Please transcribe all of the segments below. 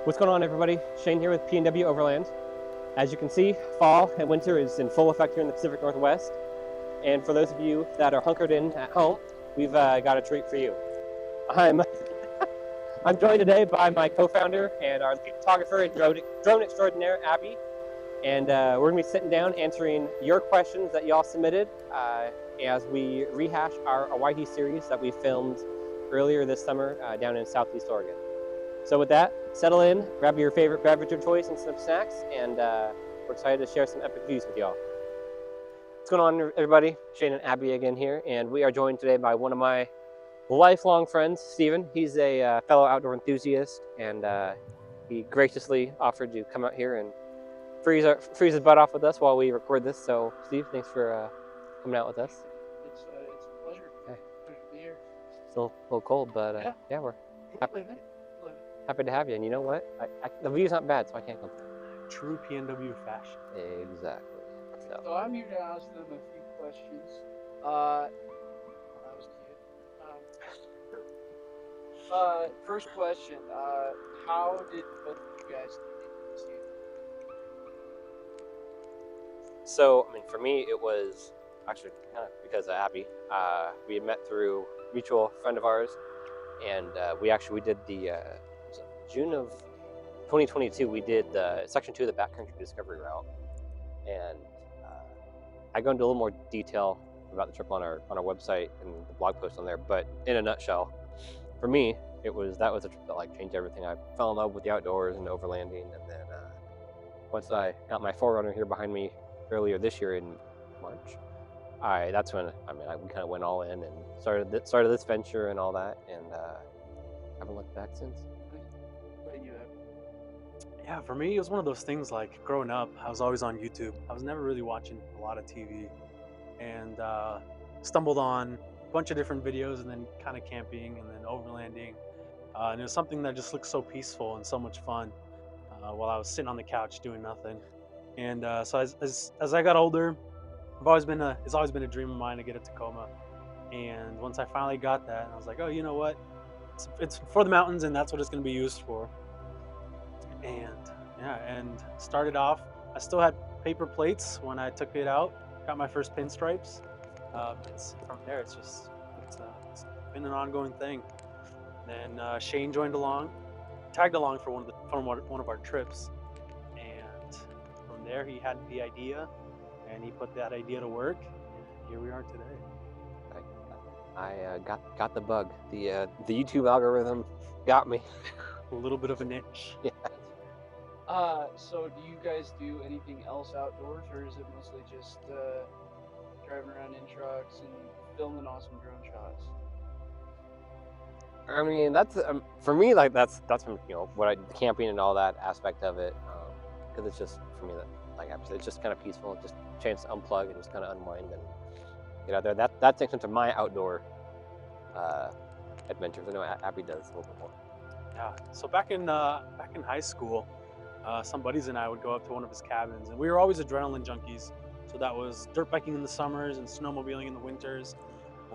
What's going on, everybody? Shane here with P&W Overland. As you can see, fall and winter is in full effect here in the Pacific Northwest. And for those of you that are hunkered in at home, we've got a treat for you. I'm joined today by my co-founder and our photographer and drone extraordinaire, Abby. And we're going to be sitting down answering your questions that y'all submitted as we rehash our Owyhee series that we filmed earlier this summer down in Southeast Oregon. So with that, settle in, grab your favorite beverage of choice and some snacks, and we're excited to share some epic views with y'all. What's going on, everybody? Shane and Abby again here, and we are joined today by one of my lifelong friends, Steven. He's a fellow outdoor enthusiast, and he graciously offered to come out here and freeze his butt off with us while we record this. So, Steve, thanks for coming out with us. It's a pleasure. Okay. Pleasure to be here. Still a little cold, but yeah, we're happy to have you. And you know what? The view's not bad, so I can't complain. True PNW fashion. Exactly. So I'm here to ask them a few questions. That was cute. First question. How did both of you guys meet? So, I mean, for me, it was actually kind of because of Abby. We had met through a mutual friend of ours, and we did the June of 2022. We did the section 2 of the backcountry discovery route, and I go into a little more detail about the trip on our website and the blog post on there. But in a nutshell, for me, that was a trip that like changed everything. I fell in love with the outdoors and overlanding, and then once I got my 4Runner here behind me earlier this year in March, that's when we kind of went all in and started this venture and all that, and haven't looked back since. Yeah, for me, it was one of those things like growing up, I was always on YouTube. I was never really watching a lot of TV, and stumbled on a bunch of different videos, and then kind of camping and then overlanding. And it was something that just looked so peaceful and so much fun while I was sitting on the couch doing nothing. And so as I got older, it's always been a dream of mine to get a Tacoma. And once I finally got that, I was like, oh, you know what? It's for the mountains, and that's what it's going to be used for. And yeah, and started off, I still had paper plates when I took it out, got my first pinstripes. From there, it's been an ongoing thing. Then Shane tagged along for one of our trips, and from there he had the idea, and he put that idea to work, and here we are today. I got the bug. The YouTube algorithm got me. A little bit of an itch. Yeah. So do you guys do anything else outdoors, or is it mostly just driving around in trucks and filming awesome drone shots? I mean, that's for me. Like that's from camping and all that aspect of it, because it's just for me that it's just kind of peaceful, just a chance to unplug and just kind of unwind and get out there. That takes into my outdoor adventures. I know Abby does a little bit more. Yeah. So back in high school, some buddies and I would go up to one of his cabins, and we were always adrenaline junkies. So that was dirt biking in the summers and snowmobiling in the winters,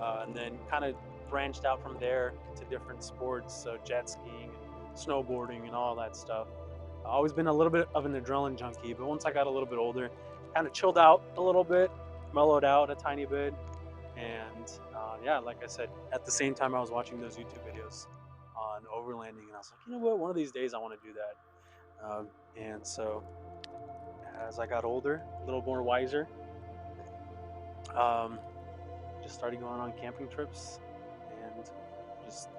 and then kind of branched out from there to different sports, so jet skiing, and snowboarding, and all that stuff. I've always been a little bit of an adrenaline junkie, but once I got a little bit older, kind of chilled out a little bit, mellowed out a tiny bit, and yeah, like I said, at the same time I was watching those YouTube videos on overlanding, and I was like, you know what, one of these days I want to do that. And so as I got older, a little more wiser, just started going on camping trips and just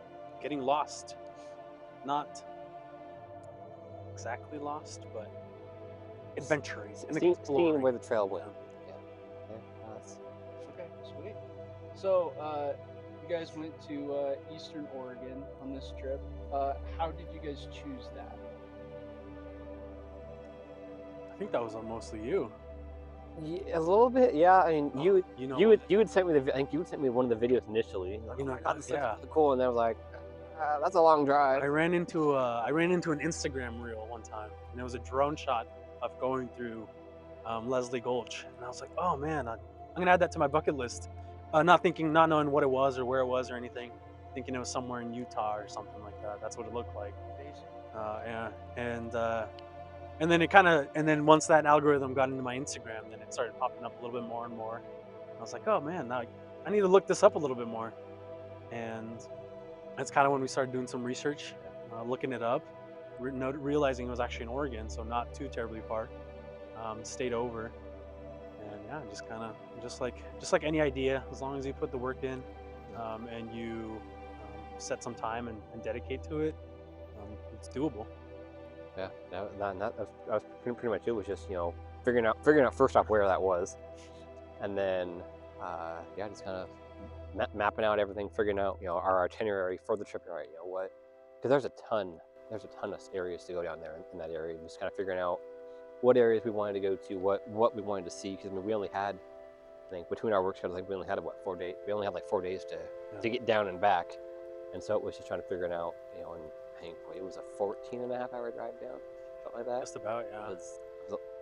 getting lost. Not exactly lost, but adventuring. Seeing where the trail went. Okay, sweet. So you guys went to Eastern Oregon on this trip. How did you guys choose that? I think that was mostly you. Yeah, a little bit, yeah. I mean, you would send me I think you would send me one of the videos initially. Like, oh my God, this looks cool, and I was like, that's a long drive. I ran into an Instagram reel one time, and it was a drone shot of going through Leslie Gulch, and I was like, oh man, I'm gonna add that to my bucket list. Not knowing what it was or where it was or anything, thinking it was somewhere in Utah or something like that. That's what it looked like. And then it kind of, and then once that algorithm got into my Instagram, then it started popping up a little bit more and more. I was like, oh man, now I need to look this up a little bit more. And that's kind of when we started doing some research, looking it up, realizing it was actually in Oregon, so not too terribly far. Stayed over, and yeah, just kind of just like any idea, as long as you put the work in, and you set some time and dedicate to it, it's doable. Yeah, that was pretty much it. Was just figuring out first off where that was, and then just kind of mapping out everything, figuring out our itinerary for the trip, right? What, because there's a ton of areas to go down there in that area. Just kind of figuring out what areas we wanted to go to, what we wanted to see, because we only had, I think between our work schedules, we only had 4 days. We only had like 4 days to get down and back, and so it was just trying to figure it out. And I think it was a 14.5-hour drive down, something like that. Just about, yeah.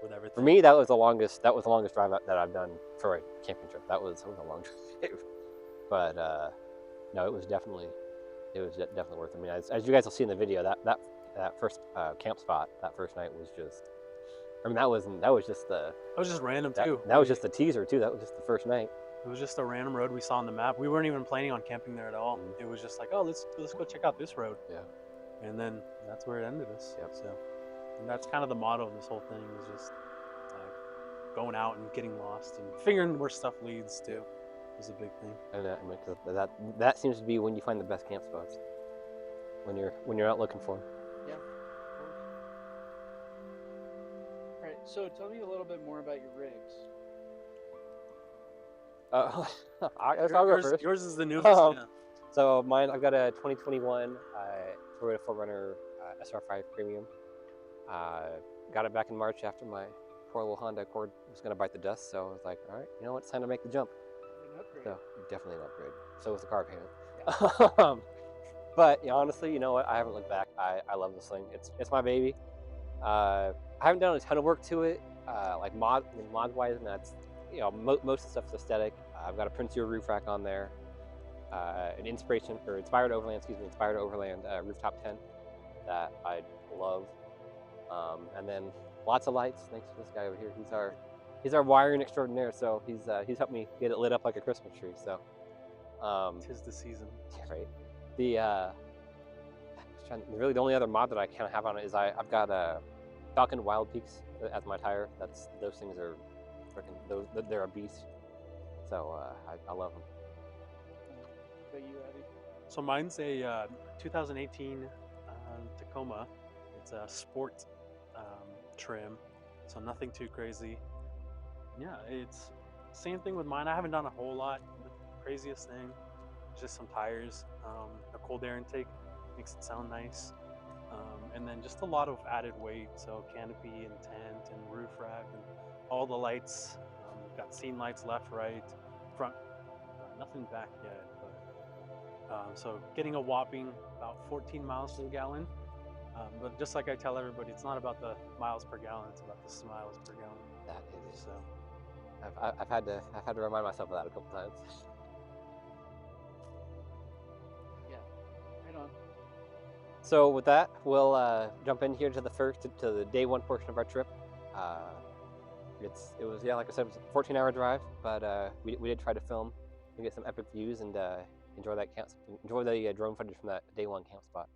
With everything. For me, that was the longest drive that I've done for a camping trip. That was a long drive, but no, it was definitely worth it. I mean, as you guys will see in the video, that first camp spot, that first night was just. I mean, that was just random too. That was just the teaser too. That was just the first night. It was just a random road we saw on the map. We weren't even planning on camping there at all. Mm-hmm. It was just like, oh, let's go check out this road. Yeah. And then that's where it ended us. Yep. So, and that's kind of the motto of this whole thing, is just going out and getting lost and figuring where stuff leads to is a big thing. And that seems to be when you find the best camp spots. When you're out looking for them. Yeah. All right. So tell me a little bit more about your rigs. I'll go first. Yours is the newest. Yeah. So mine, I've got a 2021 Toyota 4Runner SR5 Premium. Got it back in March after my poor little Honda Accord was going to bite the dust. So I was like, all right, you know what? It's time to make the jump. An upgrade. So definitely an upgrade. So was the car payment. Yeah. But honestly, you know what? I haven't looked back. I love this thing. It's my baby. I haven't done a ton of work to it, like mod wise, and that's most of the stuff's aesthetic. I've got a Prince Your roof rack on there, an inspired Overland rooftop tent that I love, and then lots of lights. Thanks to this guy over here. He's our wiring extraordinaire. So he's helped me get it lit up like a Christmas tree. So 'tis the season. Yeah, right. Really the only other mod that I kind of have on it is I've got a Falcon Wild Peaks as my tire. Those things are freaking, they're a beast. So I love them. What about you, Abby? So mine's a 2018 Tacoma. It's a sport trim, so nothing too crazy. Yeah, it's same thing with mine. I haven't done a whole lot. The craziest thing, just some tires, a cold air intake, makes it sound nice, and then just a lot of added weight. So canopy and tent and roof rack and all the lights. Got scene lights left, right, front. Nothing back yet, but so getting a whopping about 14 miles to the gallon. But just like I tell everybody, it's not about the miles per gallon; it's about the smiles per gallon. That is. So I've had to remind myself of that a couple times. Yeah. Right on. So with that, we'll jump in here to the day one portion of our trip. It was like I said, it was a 14-hour drive, but we did try to film and get some epic views and enjoy the drone footage from that day one camp spot.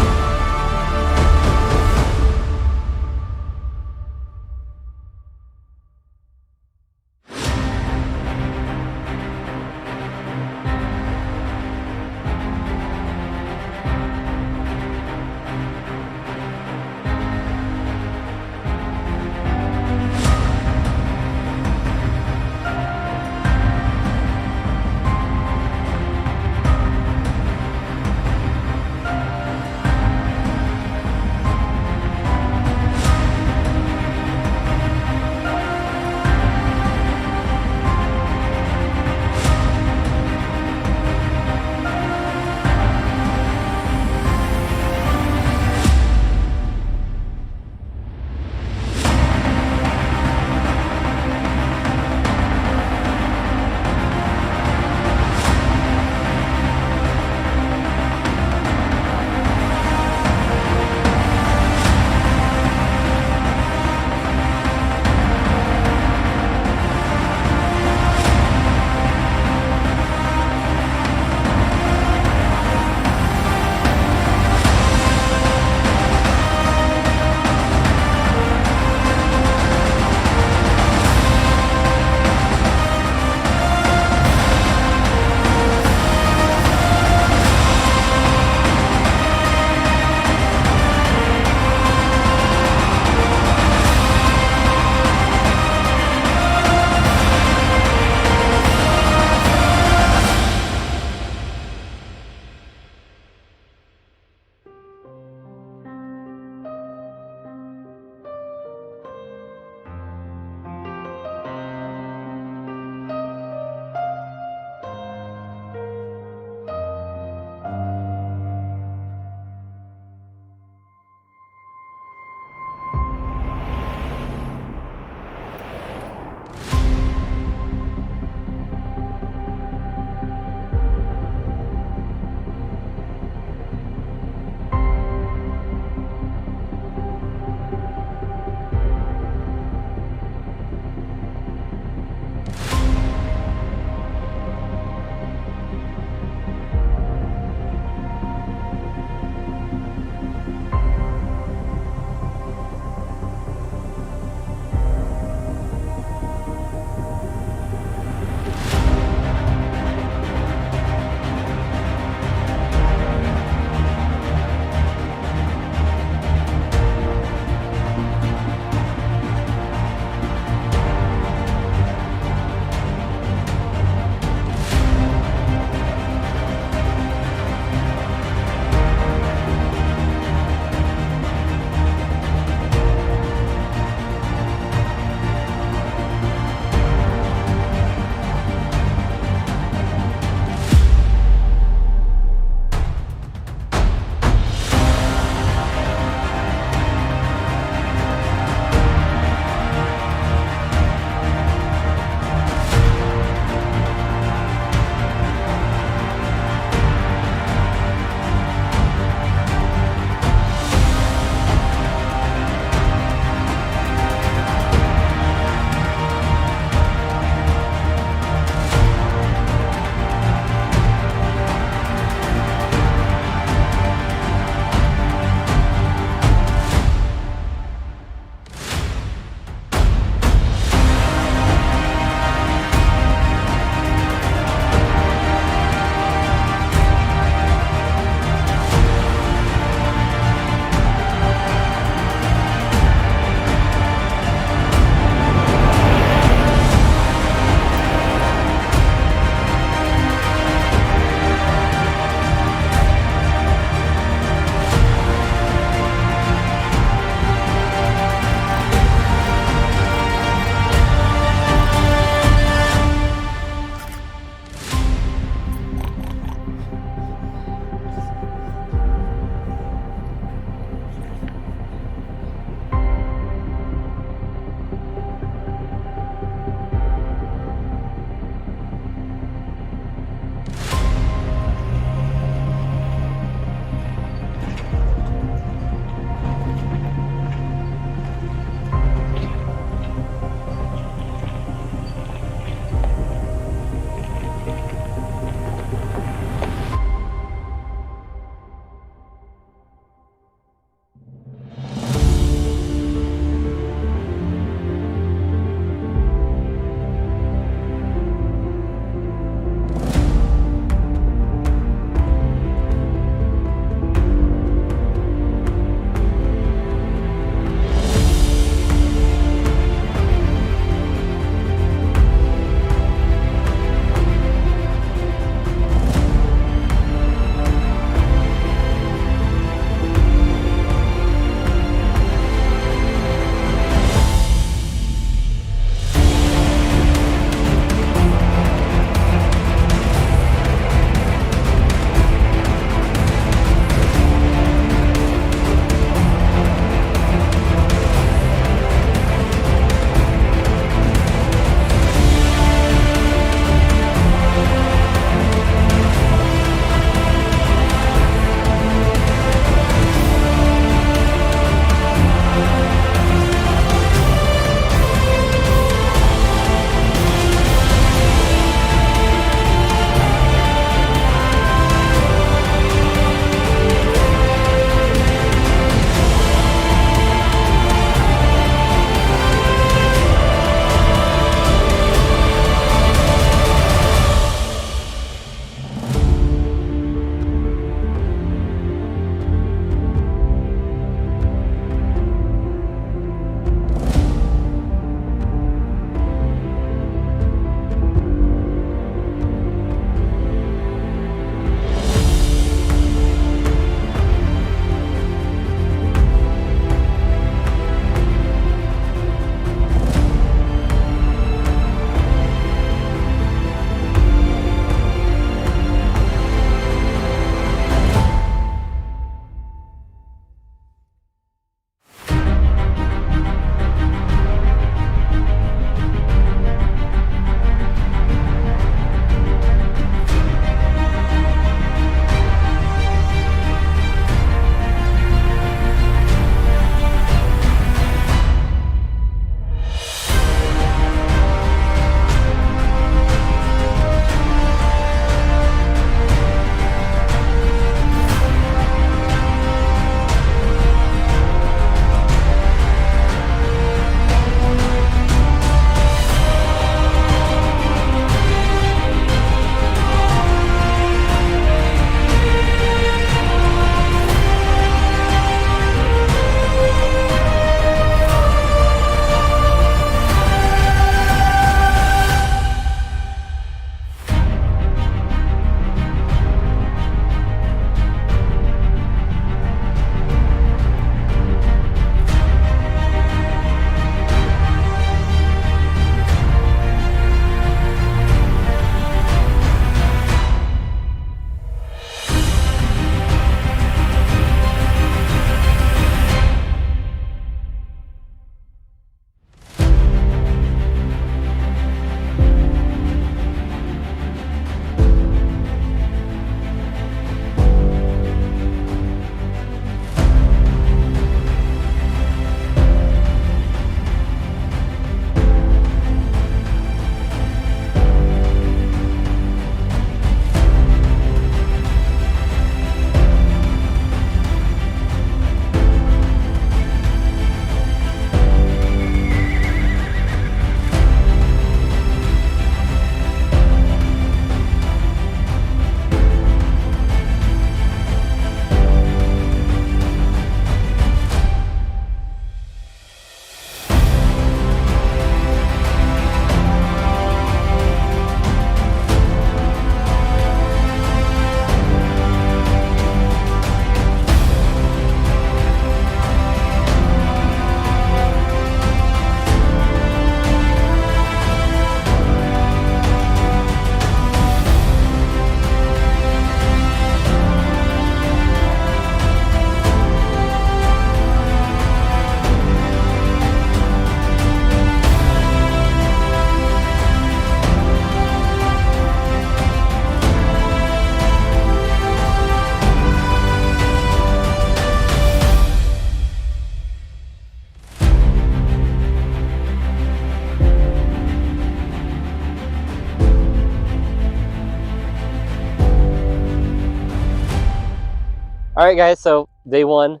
All right, guys. So day one,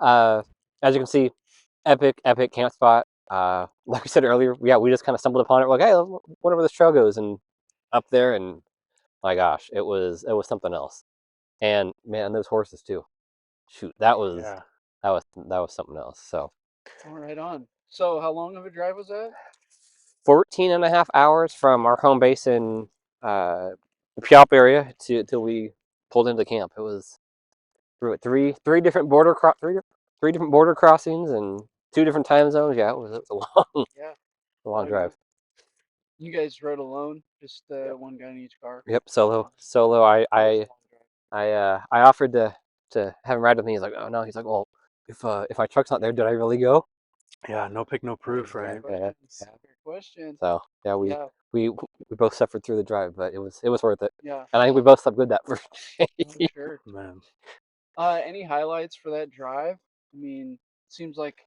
as you can see, epic camp spot. Like we said earlier, yeah, we just kind of stumbled upon it. We're like, hey, I wonder where this trail goes, and up there, and my gosh, it was something else. And man, those horses too. Shoot, Yeah. that was something else. So All right on. So how long of a drive was that? 14 and a half hours from our home base in the Puyallup area to till we pulled into camp. It was through three different three different border crossings and two different time zones. Yeah, it was a long Yeah. a long I drive. know. You guys rode alone, just Yep. one guy in each car. Yep, solo. I offered to have him ride with me. He's like, oh no. He's like, well, if my truck's not there, did I really go? Yeah, no pick, no proof, right? Yeah. Fair question. So yeah, Yeah. we both suffered through the drive, but it was worth it. Yeah. And I think we both slept good that first day. I'm sure. Man. Any highlights for that drive? I mean, seems like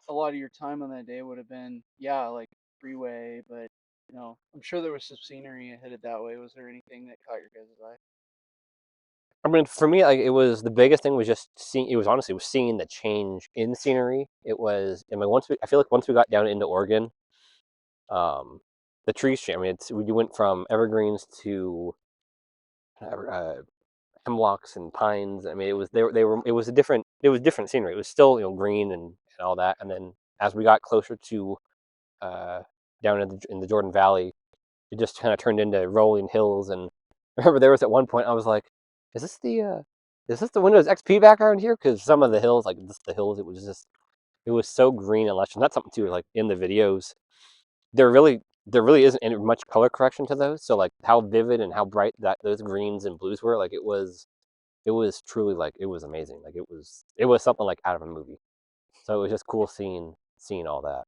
a lot of your time on that day would have been, yeah, like freeway, but I'm sure there was some scenery headed that way. Was there anything that caught your guys' eye? I mean, for me, like it was the biggest thing was just seeing. It was honestly was seeing the change in scenery. It was. I mean, I feel like once we got down into Oregon, um, the trees changed. I mean, we went from evergreens to uh, hemlocks and pines. I mean, it was different scenery. It was still green and all that. And then as we got closer to uh, down in the Jordan Valley, it just kind of turned into rolling hills. And I remember there was at one point I was like, is this the Windows XP background here? Because some of the hills, like the hills, it was so green and lush. And that's something too, like in the videos, there really isn't any much color correction to those. So like how vivid and how bright that those greens and blues were, like it was truly like it was amazing. Like it was something like out of a movie. So it was just cool seeing all that.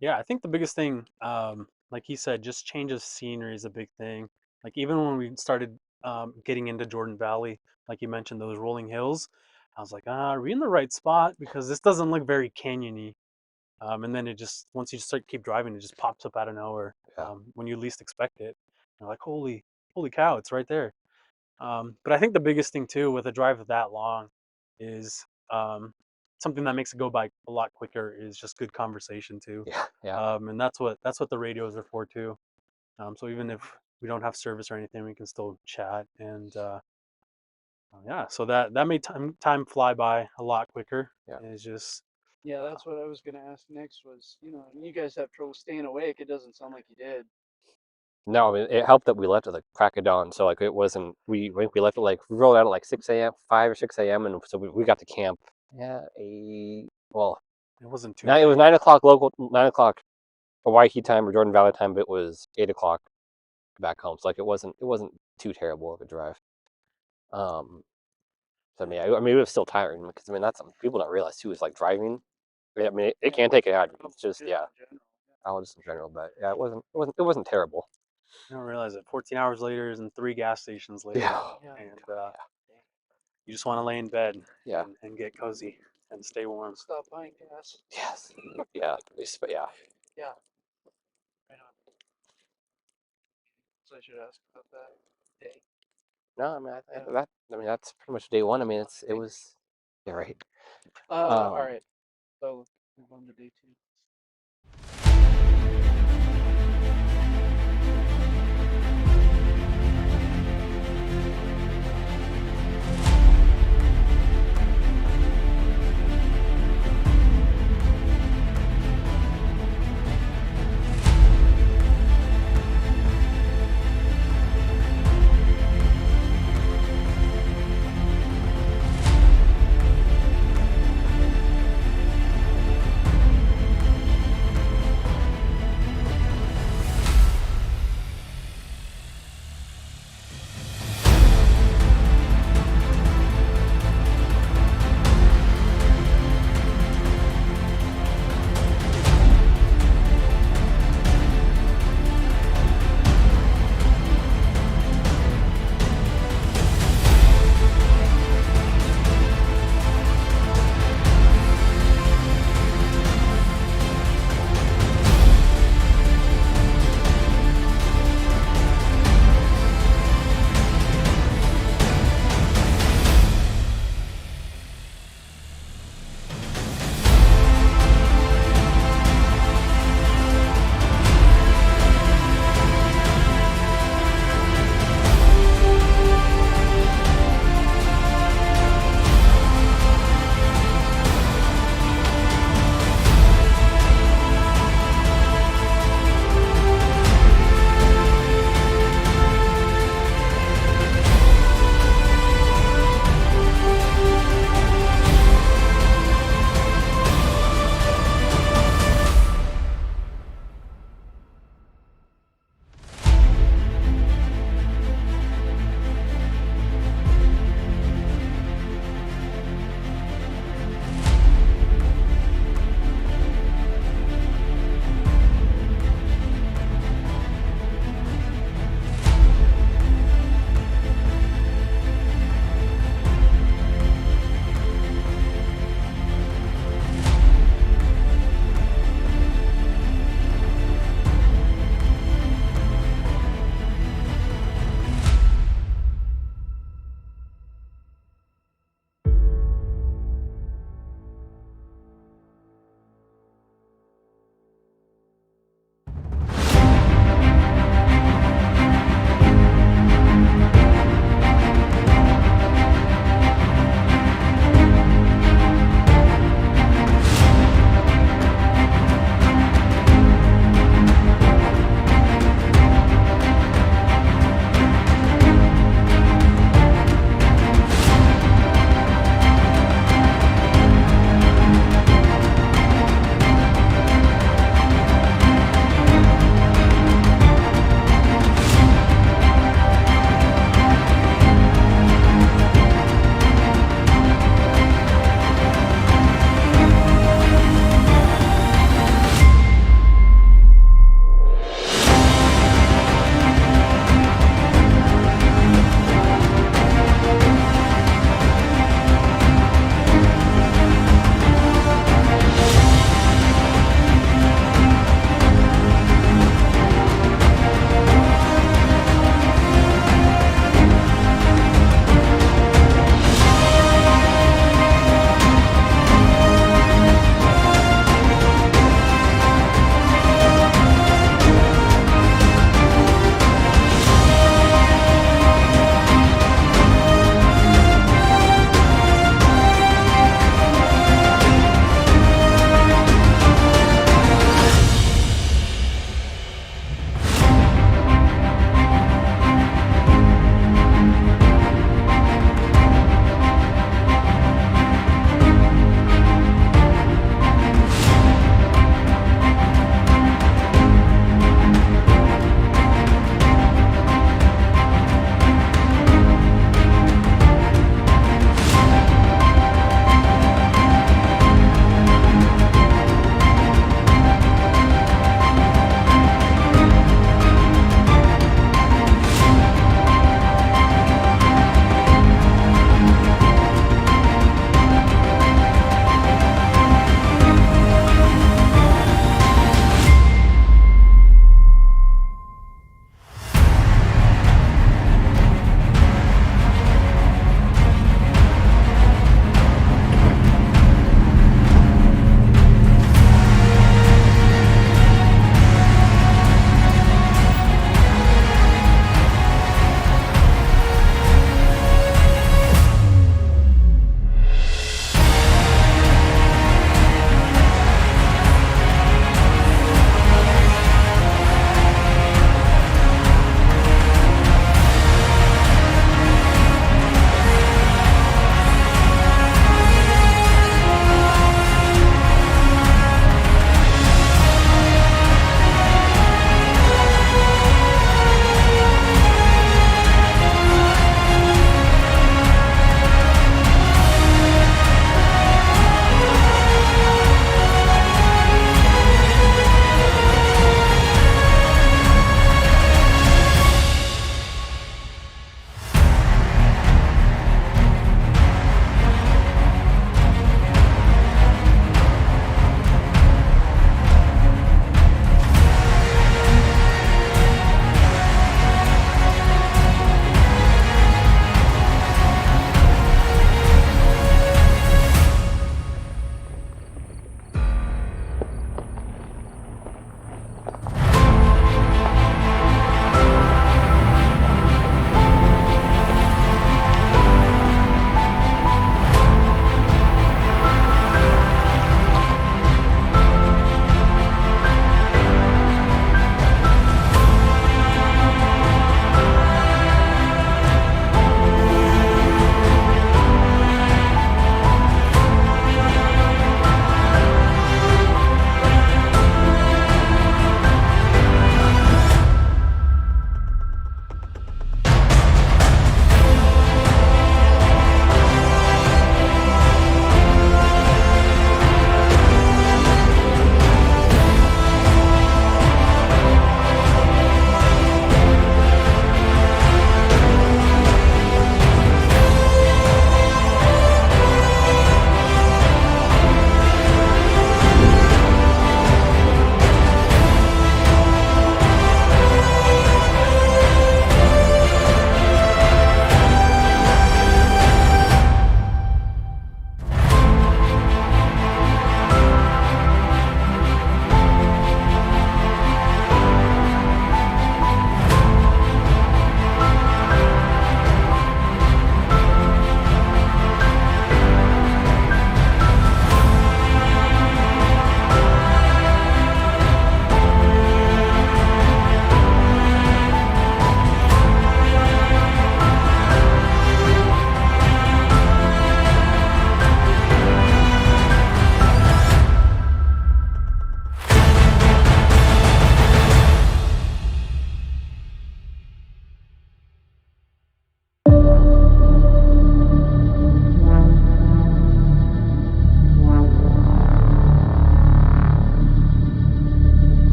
Yeah, I think the biggest thing, like he said, just change of scenery is a big thing. Like even when we started getting into Jordan Valley, like you mentioned, those rolling hills, I was like, are we in the right spot? Because this doesn't look very canyony. And then it just, once you start keep driving, it just pops up out of nowhere Yeah. when you least expect it. You're like, holy cow, it's right there. But I think the biggest thing too with a drive that long is something that makes it go by a lot quicker is just good conversation too. Yeah. And that's what the radios are for too. So even if we don't have service or anything, we can still chat and yeah. So that made time fly by a lot quicker. Yeah. It's just Yeah, that's what I was gonna ask next was, you guys have trouble staying awake. It doesn't sound like you did. No, I mean it helped that we left at the crack of dawn. So like it wasn't we left at like we rolled out at like 6 a.m., 5 or 6 a.m., and so we got to camp. Yeah, well, it wasn't too. it was 9 o'clock local, 9 o'clock Owyhee time or Jordan Valley time, but it was 8 o'clock back home. So like it wasn't too terrible of a drive. So I mean it was still tiring because I mean that's something people don't realize too is like driving. I mean it can take it out. It's just Just yeah, in general. just in general, but yeah, it wasn't terrible. I don't realize it. 14 hours later and 3 gas stations later, Yeah. and you just want to lay in bed Yeah. and get cozy and stay warm. Stop buying gas. Yes. Yeah. But yeah. Yeah. Right on. So I should ask about that day. No, I mean that's pretty much day one. I mean it was yeah, right. All right. So move on to day 2.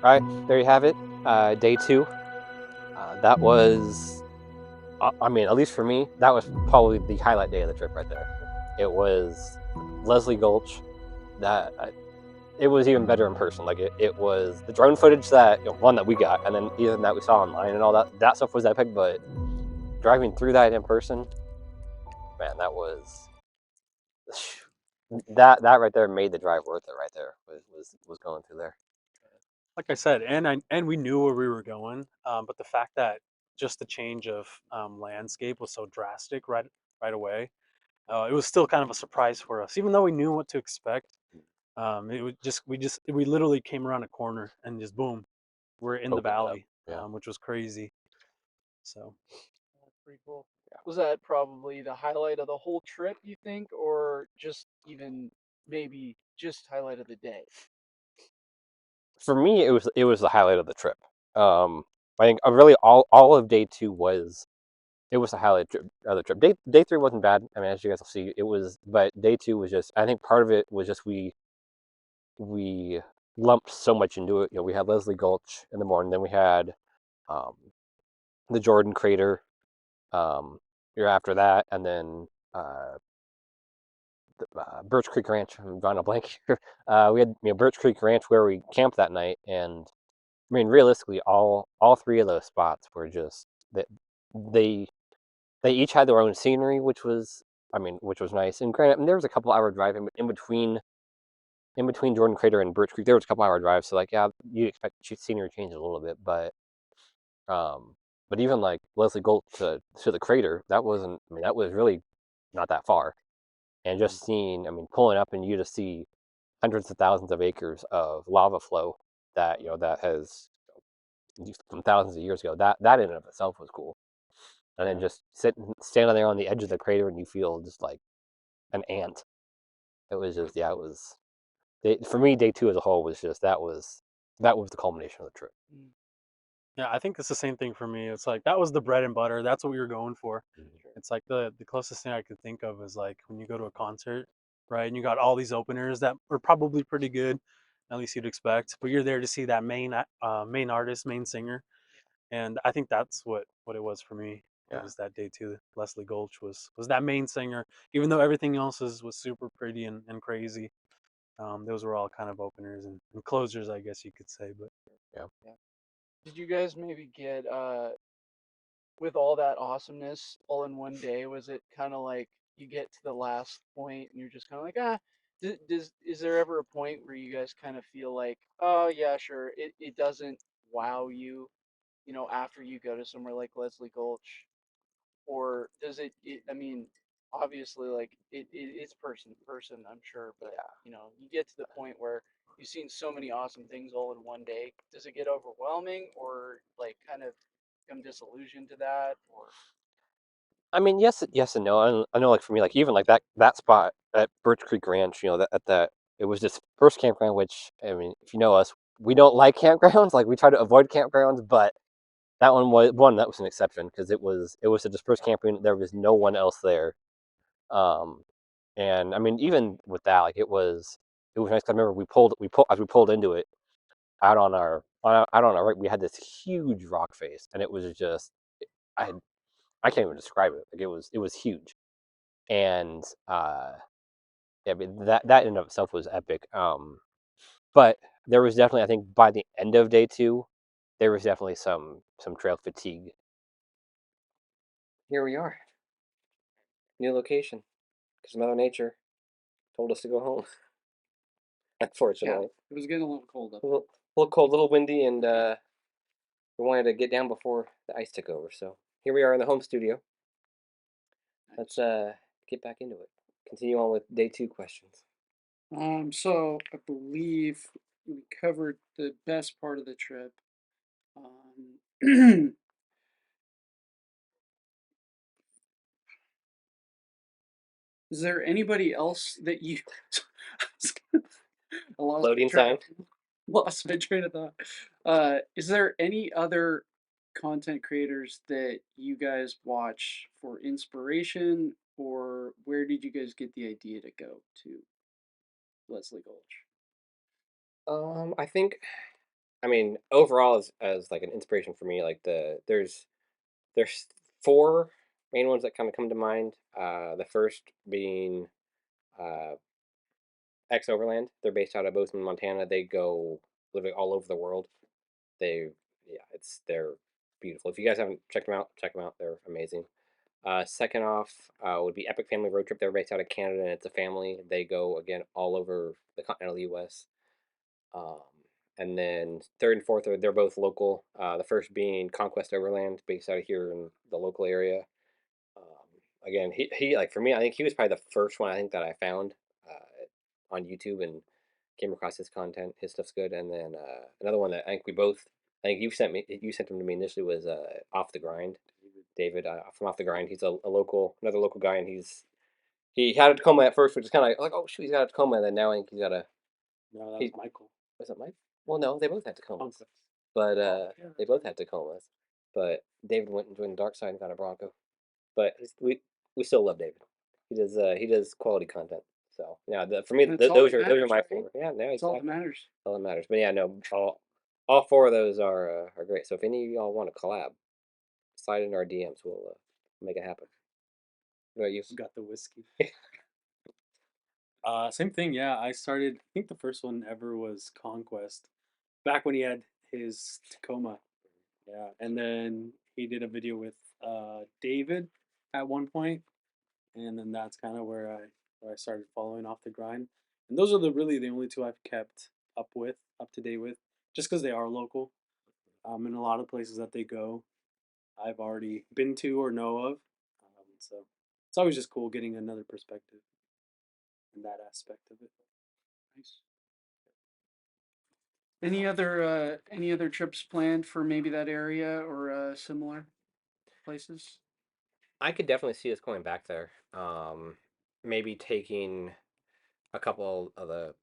All right, there you have it. Day two. That was, I mean, at least for me, that was probably the highlight day of the trip right there. It was Leslie Gulch. That it was even better in person. Like it was the drone footage that one that we got, and then even that we saw online and all that. That stuff was epic, but driving through that in person, man, that was that right there made the drive worth it. Right there was going through there. Like I said, and we knew where we were going, but the fact that just the change of landscape was so drastic right away, it was still kind of a surprise for us, even though we knew what to expect. It was we literally came around a corner and just boom, we're in the Opened up. valley, Yeah. which was crazy. So That's pretty cool. Was that probably the highlight of the whole trip, you think, or just even maybe just highlight of the day? For me, it was the highlight of the trip. I think really all of day two was it was the highlight of the trip. Day three wasn't bad. I mean, as you guys will see, it was, but day two was just. I think part of it was just we lumped so much into it. We had Leslie Gulch in the morning, then we had um, the Jordan Crater year after that, and then Birch Creek Ranch. I'm drawing a blank here. We had Birch Creek Ranch where we camped that night, and I mean, realistically, all three of those spots were just that they they each had their own scenery, which was nice. And granted, there was a couple hour drive in between Jordan Crater and Birch Creek. There was a couple hour drive, so like yeah, you expect scenery change a little bit, um, but even like Leslie Gulch to the crater, that wasn't. I mean, that was really not that far. And just seeing, I mean, pulling up and you just see hundreds of thousands of acres of lava flow that that has from thousands of years ago. That in and of itself was cool. And then just standing there on the edge of the crater and you feel just like an ant. It was just yeah, it was for me day two as a whole was just that was the culmination of the trip. Mm, yeah, I think it's the same thing for me. It's like that was the bread and butter. That's what we were going for. sure. It's like the closest thing I could think of is like when you go to a concert, right? And you got all these openers that are probably pretty good, at least you'd expect. But you're there to see that main artist, main singer, and I think that's what it was for me. It Yeah. was that day too. Leslie Gulch was that main singer, even though everything else was super pretty and crazy. Those were all kind of openers and closers, I guess you could say. But Yeah. Yeah. Did you guys maybe get with all that awesomeness all in one day? Was it kind of like you get to the last point and you're just kind of like is there ever a point where you guys kind of feel like, oh yeah, sure, it doesn't wow you, after you go to somewhere like Leslie Gulch? Or does I mean, obviously, like it's person to person, I'm sure, but you get to the point where you've seen so many awesome things all in one day. Does it get overwhelming, or like kind of become disillusioned to that, or I mean, yes and no. I know, like for me, like even like that spot at Birch Creek Ranch, that at that it was this first campground. Which I mean, if you know us, we don't like campgrounds. Like we try to avoid campgrounds, but that that was an exception because it was a dispersed camping. There was no one else there. Um, and I mean, even with that, like it was nice. 'Cause I remember we pulled into it out on our right. We had this huge rock face, and it was just I I can't even describe it. Like it was huge, and yeah, I mean, that in and of itself was epic. But there was definitely, I think, by the end of day two, there was definitely some trail fatigue. Here we are, new location, because Mother Nature told us to go home. yeah, Unfortunately, it was getting a little cold up a there. little cold, a little windy, and we wanted to get down before the ice took over. So here we are in the home studio. Let's get back into it. Continue on with day two questions. So I believe we covered the best part of the trip. Is there anybody else that you? I lost my Loading train. sign. Lost my train of thought. Is there any other content creators that you guys watch for inspiration, or where did you guys get the idea to go to Leslie Gulch? I think I mean, overall, as like an inspiration for me, like there's four main ones that kind of come to mind. The first being uh, X Overland. They're based out of Bozeman, Montana. They go literally all over the world. They, yeah, they're beautiful. If you guys haven't checked them out, check them out. They're amazing. Second off would be Epic Family Road Trip. They're based out of Canada, and it's a family. They go again all over the continental U.S. Um, and then third and fourth they're both local. The first being Conquest Overland, based out of here in the local area. Again, he like for me, I think he was probably the first one I think that I found on YouTube and came across his content. His stuff's good. And then another one that I think you sent him to me initially was Off the Grind. David from Off the Grind. He's another local guy, and he had a Tacoma at first, which is kind of like, oh shoot, he's got a Tacoma, and then now I think he's got a. No, that He, was Michael. was it Mike? Well, no, they both had Tacomas, Conquest. but Yeah. they both had Tacomas. But David went and joined the dark side and got a Bronco. But we still love David. He does quality content. So yeah, for me, That's all those that are my matters, right? four. Yeah, no, That's all exactly. that matters. All that matters. But yeah, no, all four of those are great. So if any of y'all want to collab, slide into our DMs. We'll make it happen. What about you? Got the whiskey. Same thing. Yeah, I started. I think the first one ever was Conquest, back when he had his Tacoma. Yeah, and then he did a video with David at one point, and then that's kind of where I started following Off the Grind. And those are really the only two I've kept up to date with, just because they are local. In a lot of places that they go, I've already been to or know of. So it's always just cool getting another perspective in that aspect of it. Nice. Any other trips planned for maybe that area or similar places? I could definitely see us going back there. Maybe taking a couple of the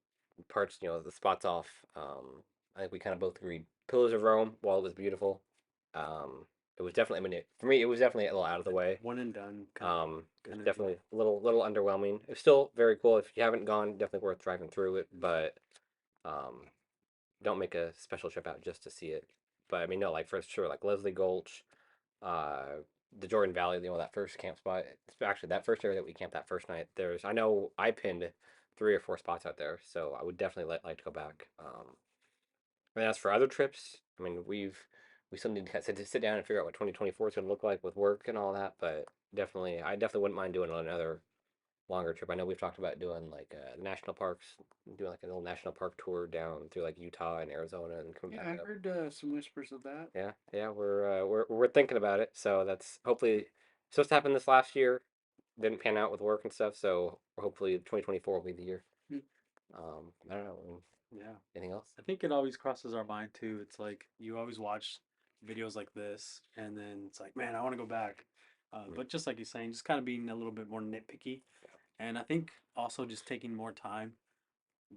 parts, the spots off. I think we kind of both agreed. Pillars of Rome, while it was beautiful, it was definitely. I mean, for me, it was definitely a little out of the way. One and done. It was definitely a little underwhelming. It's still very cool. If you haven't gone, definitely worth driving through it. But don't make a special trip out just to see it. But I mean, no, like for sure, like Leslie Gulch, the Jordan Valley, that first camp spot. It's actually that first area that we camped that first night. I know I pinned 3 or 4 spots out there, so I would definitely like to go back. And as for other trips, I mean, we still need to sit down and figure out what 2024 is going to look like with work and all that. But I definitely wouldn't mind doing another longer trip. I know we've talked about doing like national parks, doing like a little national park tour down through like Utah and Arizona and coming Yeah, back I up. heard some whispers of that. Yeah, we're thinking about it. So that's hopefully supposed to happen this last year. Didn't pan out with work and stuff. So hopefully 2024 will be the year. Hmm. I don't know. Yeah. Anything else? I think it always crosses our mind too. It's like you always watch videos like this, and then it's like, man, I want to go back. But just like you're saying, just kind of being a little bit more nitpicky. And I think also just taking more time.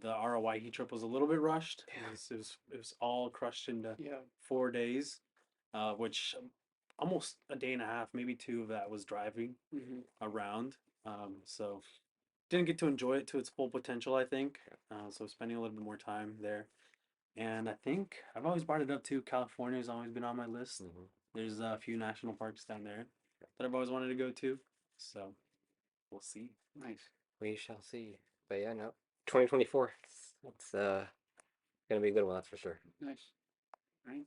The Owyhee trip was a little bit rushed. Yeah. It was all crushed into Yeah. 4 days, which almost a day and a half, maybe 2 of that was driving around. So didn't get to enjoy it to its full potential, I think. So spending a little bit more time there. And I think I've always brought it up too. California has always been on my list. There's a few national parks down there that I've always wanted to go to. So we'll see. Nice. We shall see. But yeah, no, 2024. It's gonna be a good one, that's for sure. Nice. Right.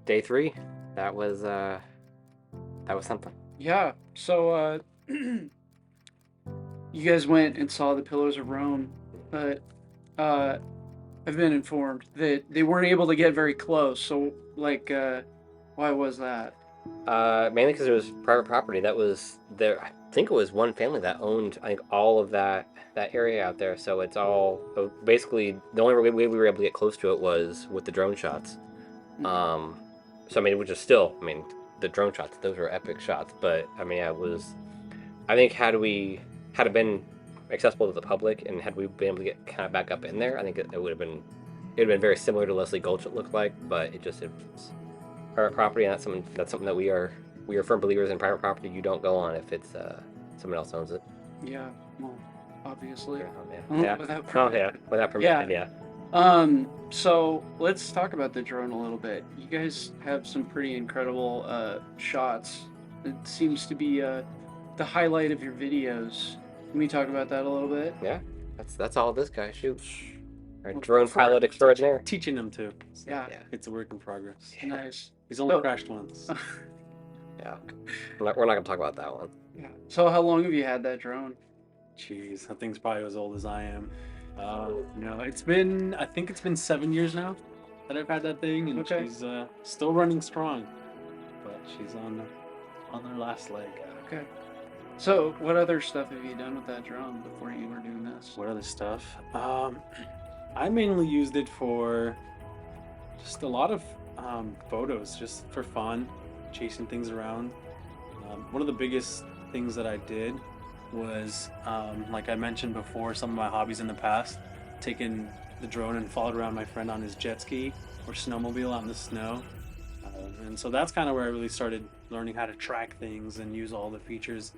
day 3, that was something. Yeah. So you guys went and saw the Pillars of Rome, but I've been informed that they weren't able to get very close. So like, why was that? Mainly because it was private property. That was there. I think it was one family that owned, I think, all of that area out there. So it's all basically the only way we were able to get close to it was with the drone shots. So I mean, which is still, I mean, the drone shots, those were epic shots. But I mean, yeah, it was. I think had it been accessible to the public and had we been able to get kind of back up in there, I think it would have been very similar to Leslie Gulch. It looked like, but it's private property, and that's something that we are firm believers in. Private property you don't go on if it's someone else owns it. Yeah. Well, obviously. Yeah. Without Without permission. Yeah. Yeah. So let's talk about the drone a little bit. You guys have some pretty incredible shots. It seems to be the highlight of your videos. Can we talk about that a little bit? Yeah. That's all this guy shoots. Our drone pilot extraordinaire. Teaching him to. So Yeah. it's a work in progress. Nice. He's only So- crashed once. Yeah. We're not gonna talk about that one. Yeah. So how long have you had that drone? Jeez, that thing's probably as old as I am. No, I think it's been 7 years now that I've had that thing, and Okay. she's still running strong, but she's on her last leg. Okay. So what other stuff have you done with that drone before you were doing this? What other stuff? I mainly used it for just a lot of photos, just for fun, chasing things around. One of the biggest things that I did was, like I mentioned before, some of my hobbies in the past, taking the drone and followed around my friend on his jet ski or snowmobile out in the snow. And so that's kind of where I really started learning how to track things and use all the features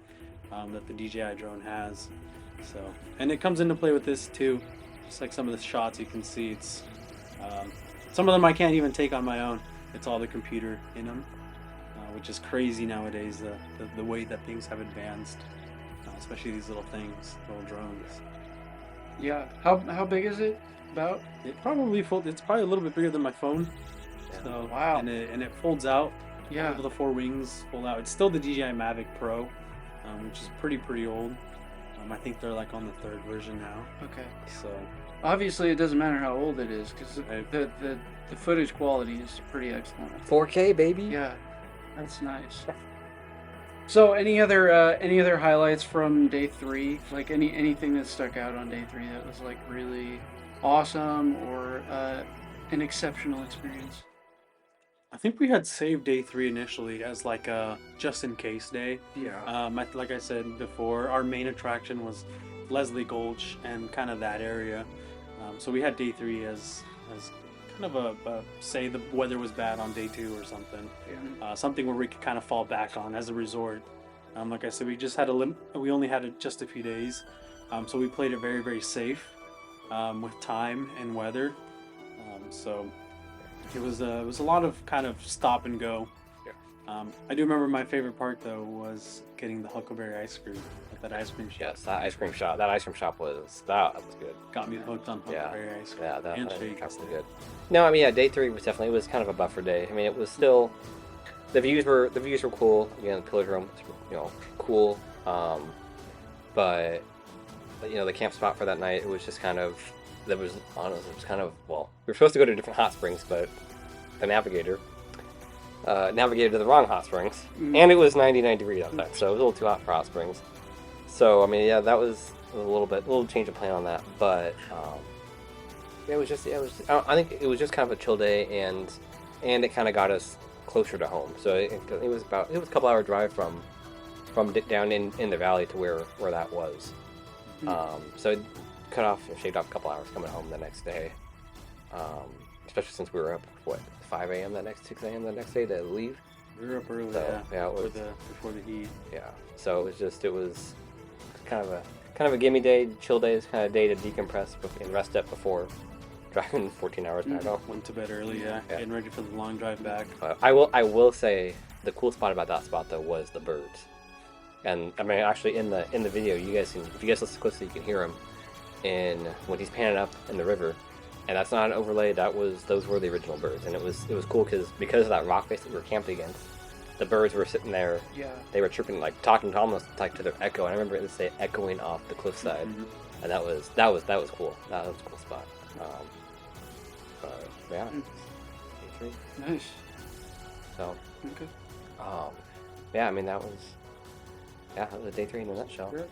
that the DJI drone has. So, and it comes into play with this too. Just like some of the shots you can see, it's some of them I can't even take on my own. It's all the computer in them, which is crazy nowadays. The way that things have advanced, especially these little things, little drones. Yeah. How big is it? About? It's probably a little bit bigger than my phone. Yeah. So, Wow. And it folds out. Yeah. All of the 4 wings fold out. It's still the DJI Mavic Pro, which is pretty old. I think they're like on the 3rd version now. Okay. So Obviously, it doesn't matter how old it is because Right. the footage quality is pretty excellent. 4K baby. Yeah, that's nice. So, any other highlights from day 3? Like anything that stuck out on day 3 that was like really awesome or an exceptional experience? I think we had saved day 3 initially as like a just in case day. Yeah. Like I said before, our main attraction was Leslie Gulch and kind of that area. So we had day 3 as kind of a say the weather was bad on day 2 or something. Something where we could kind of fall back on as a resort. Like I said, we just had we only had just a few days, so we played it very, very safe with time and weather. So it was a lot of kind of stop and go. Yeah. I do remember my favorite part though was getting the Huckleberry ice cream at that ice cream shop. Yes, that ice cream shop was good. Got me hooked on Huckleberry ice cream. Yeah, that and ice cream shakes. shop was good. No, I mean, yeah, day 3 was definitely, it was kind of a buffer day. I mean, it was still, the views were cool. Again, the Pillars of Rome was, cool. But the camp spot for that night, it was just kind of, it was kind of, well, we were supposed to go to different hot springs, but the navigator navigated to the wrong hot springs, and it was 99 degrees outside, so it was a little too hot for hot springs. So I mean, yeah, that was a little change of plan on that, but it was I think it was just kind of a chill day, and it kind of got us closer to home. So it was a couple hour drive from down in the valley to where that was. So it shaved off a couple hours coming home the next day, especially since we were up 5 a.m. 6 a.m. the next day to leave. We were up early, So, yeah, it was, before the heat. yeah. So it was kind of a gimme day, chill day, kind of day to decompress and rest up before driving 14 hours back home. Went to bed early, yeah. Getting ready for the long drive back. I will say the cool spot about that spot though was the birds, and I mean actually in the video if you guys listen closely you can hear him, and when he's panning up in the river, and that's not an overlay. Those were the original birds, and it was cool because of that rock face that we were camped against. The birds were sitting there. Yeah. They were chirping, like talking almost like to their echo. And I remember it say echoing off the cliffside, and that was cool. That was a cool spot. But yeah, day 3. Nice. So Okay. yeah, I mean that was a day 3 in a nutshell. Sure.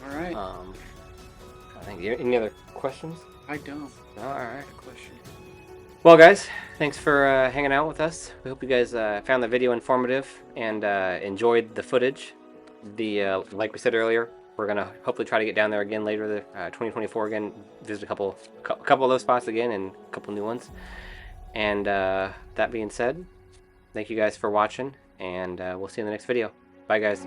All right. I think any other questions? I don't. No, all right. Question. Well, guys, thanks for hanging out with us. We hope you guys found the video informative and enjoyed the footage. Like we said earlier, we're gonna hopefully try to get down there again later, 2024 again, visit a couple of those spots again and a couple new ones. And that being said, thank you guys for watching, and we'll see you in the next video. Bye, guys.